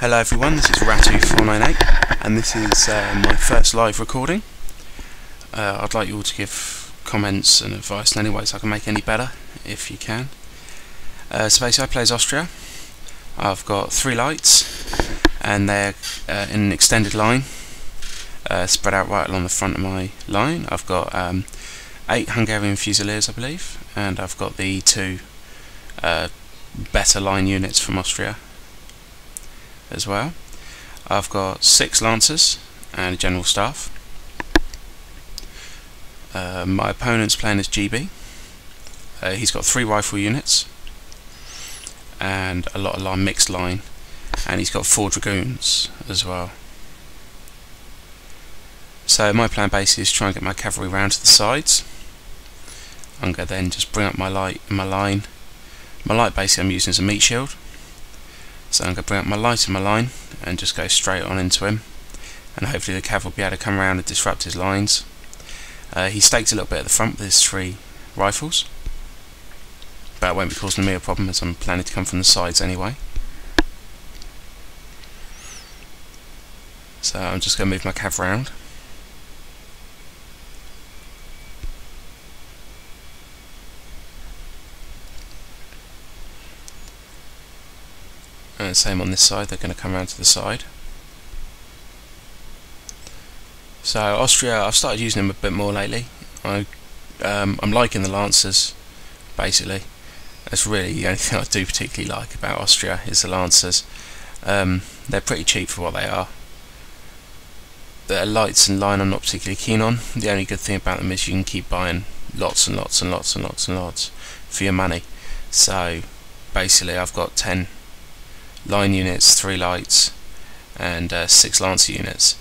Hello everyone, this is Rattue498 and this is my first live recording. I'd like you all to give comments and advice in any ways I can make any better, if you can. So basically I play as Austria. I've got 3 lights and they're in an extended line, spread out right along the front of my line. I've got 8 Hungarian Fusiliers I believe, and I've got the 2 better line units from Austria as well. I've got 6 Lancers and a General Staff. My opponent's playing as GB. He's got 3 rifle units and a lot of mixed line, and he's got 4 Dragoons as well. So my plan basically is to try and get my cavalry round to the sides. I'm going to then just bring up my light in my line. My light basically I'm using as a meat shield. So I'm going to bring up my light in my line and just go straight on into him, and hopefully the cav will be able to come around and disrupt his lines. He stakes a little bit at the front with his 3 rifles, but it won't be causing me a problem as I'm planning to come from the sides anyway. So I'm just going to move my cav round. And same on this side, they're going to come around to the side. So Austria, I've started using them a bit more lately. I'm liking the Lancers, basically. That's really the only thing I do particularly like about Austria is the Lancers. They're pretty cheap for what they are. The lights and line I'm not particularly keen on. The only good thing about them is you can keep buying lots and lots and lots and lots and lots for your money. So basically I've got 10 line units, 3 lights, and 6 Lancer units,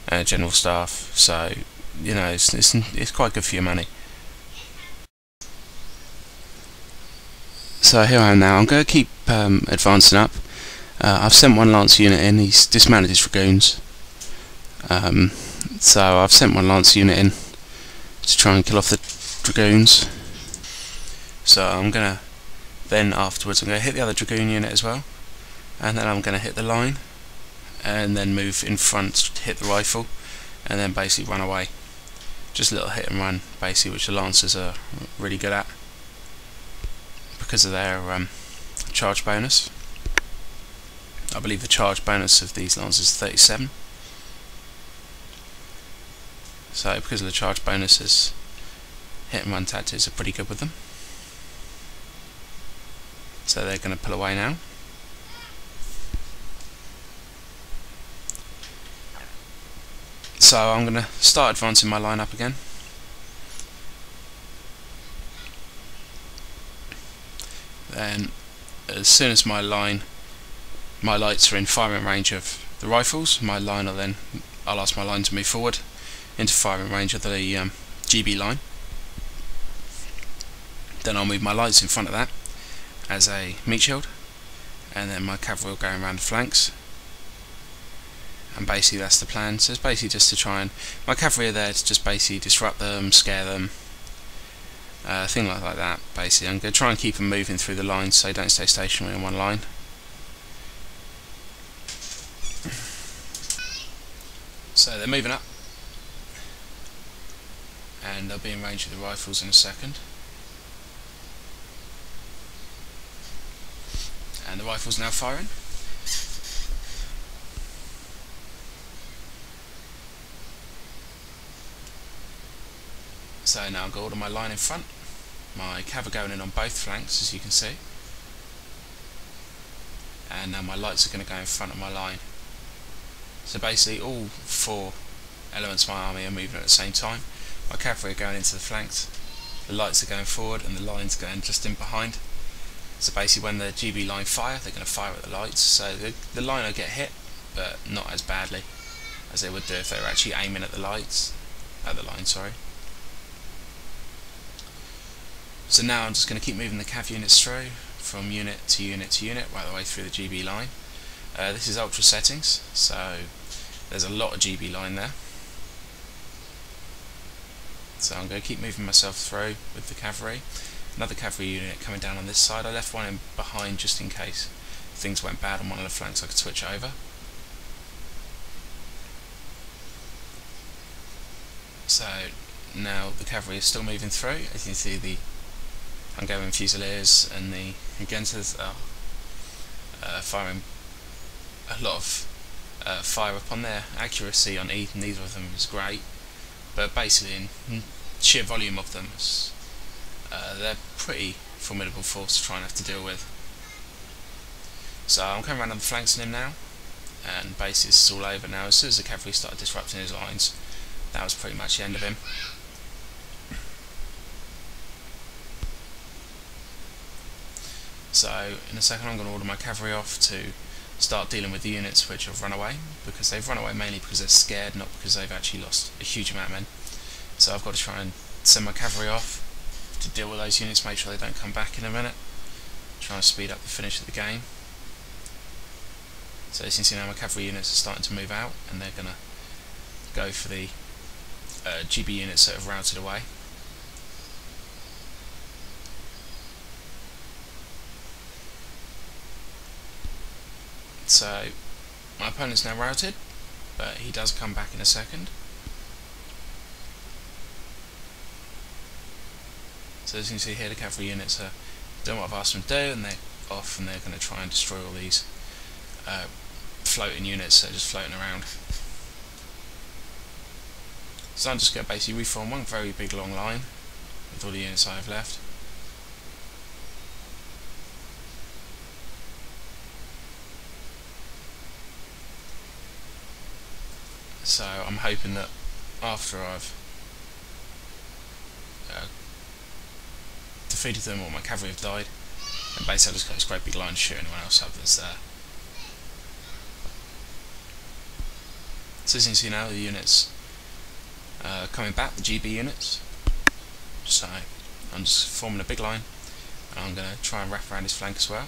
and a General Staff. So you know it's quite good for your money. So here I am now. I'm going to keep advancing up. I've sent 1 Lancer unit in. He's dismounted his Dragoons. So I've sent 1 Lancer unit in to try and kill off the Dragoons. So I'm going to then afterwards I'm going to hit the other Dragoon unit as well. And then I'm going to hit the line and then move in front to hit the rifle and then basically run away. Just a little hit and run basically, which the Lancers are really good at because of their charge bonus. I believe the charge bonus of these Lancers is 37. So because of the charge bonuses, hit and run tactics are pretty good with them. So they're going to pull away now. So I'm going to start advancing my line up again. Then as soon as my lights are in firing range of the rifles, I'll ask my line to move forward into firing range of the GB line. Then I'll move my lights in front of that as a meat shield, and then my cavalry will go around the flanks. And basically that's the plan. So it's basically just to try and, my cavalry are there to just basically disrupt them, scare them, thing like that. Basically I'm going to try and keep them moving through the lines so they don't stay stationary on one line. So they're moving up and they'll be in range of the rifles in a second. And the rifle's now firing. So now I've got all of my line in front. My cav are going in on both flanks, as you can see. And now my lights are going to go in front of my line. So basically all 4 elements of my army are moving at the same time. My cavalry are going into the flanks, the lights are going forward, and the line's going just in behind. So basically when the GB line fire, they're going to fire at the lights. So the line will get hit, but not as badly as they would do if they were actually aiming at the lights, at the line, sorry. So now I'm just going to keep moving the cav units through from unit to unit to unit right the way through the GB line. This is ultra settings, so there's a lot of GB line there. So I'm going to keep moving myself through with the cavalry. Another cavalry unit coming down on this side. I left one in behind just in case things went bad on one of the flanks, I could switch over. So now the cavalry is still moving through. As you can see, the Hungarian Fusiliers and the Hugentas are firing a lot of fire upon their accuracy on neither of them is great, but basically in sheer volume of them, they're pretty formidable force to try and have to deal with. So I'm coming around on the flanks on him now, and basically this is all over now. As soon as the cavalry started disrupting his lines, that was pretty much the end of him. So in a second I'm going to order my cavalry off to start dealing with the units which have run away, because they've run away mainly because they're scared, not because they've actually lost a huge amount of men. So I've got to try and send my cavalry off to deal with those units, make sure they don't come back in a minute, trying to speed up the finish of the game. So as you can see now, my cavalry units are starting to move out, and they're going to go for the GB units that have routed away. So my opponent's now routed, but he does come back in a second. So as you can see here, the cavalry units are doing what I've asked them to do, and they're off, and they're going to try and destroy all these floating units that are just floating around. So I'm just going to basically reform one very big long line with all the units I have left. So I'm hoping that after I've defeated them, all my cavalry have died, and basically I'll just got this great big line to shoot anyone else up that's there. So as you can see now, the units coming back, the GB units. So I'm just forming a big line, and I'm going to try and wrap around his flank as well.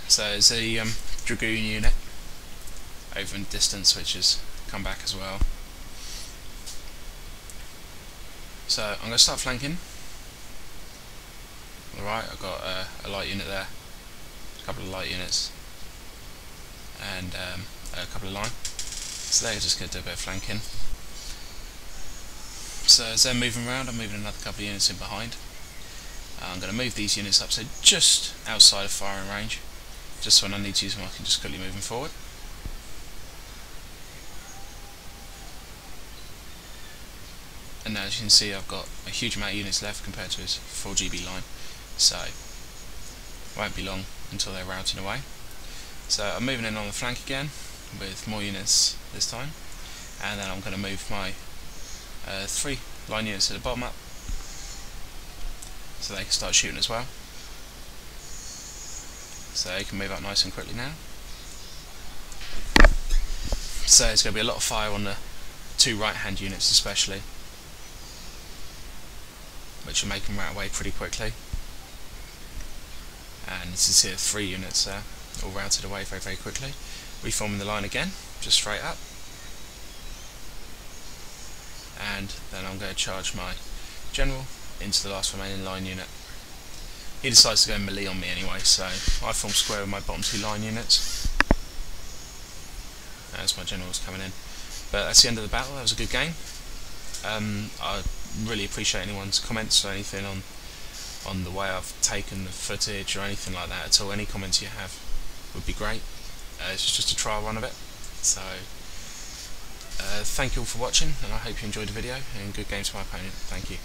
So there's a Dragoon unit over in the distance which has come back as well. So I'm going to start flanking. Alright, I've got a light unit there, a couple of light units, and a couple of line. So they're just going to do a bit of flanking. So as they're moving around, I'm moving another couple of units in behind. I'm going to move these units up so just outside of firing range, just so when I need to use them I can just quickly move them forward. And now as you can see, I've got a huge amount of units left compared to his 4GB line, so it won't be long until they're routing away. So I'm moving in on the flank again with more units this time, and then I'm going to move my 3 line units at the bottom up so they can start shooting as well. So they can move up nice and quickly now. So there's going to be a lot of fire on the 2 right hand units especially, which will make them rout away pretty quickly. And as you see, 3 units there, all routed away very, very quickly. Reforming the line again, just straight up. And then I'm going to charge my general into the last remaining line unit. He decides to go melee on me anyway, so I form square with my bottom 2 line units as my general's coming in. But that's the end of the battle. That was a good game. I really appreciate anyone's comments or anything on the way I've taken the footage or anything like that at all. Any comments you have would be great. It's just a trial run of it. So thank you all for watching, and I hope you enjoyed the video, and good games to my opponent. Thank you.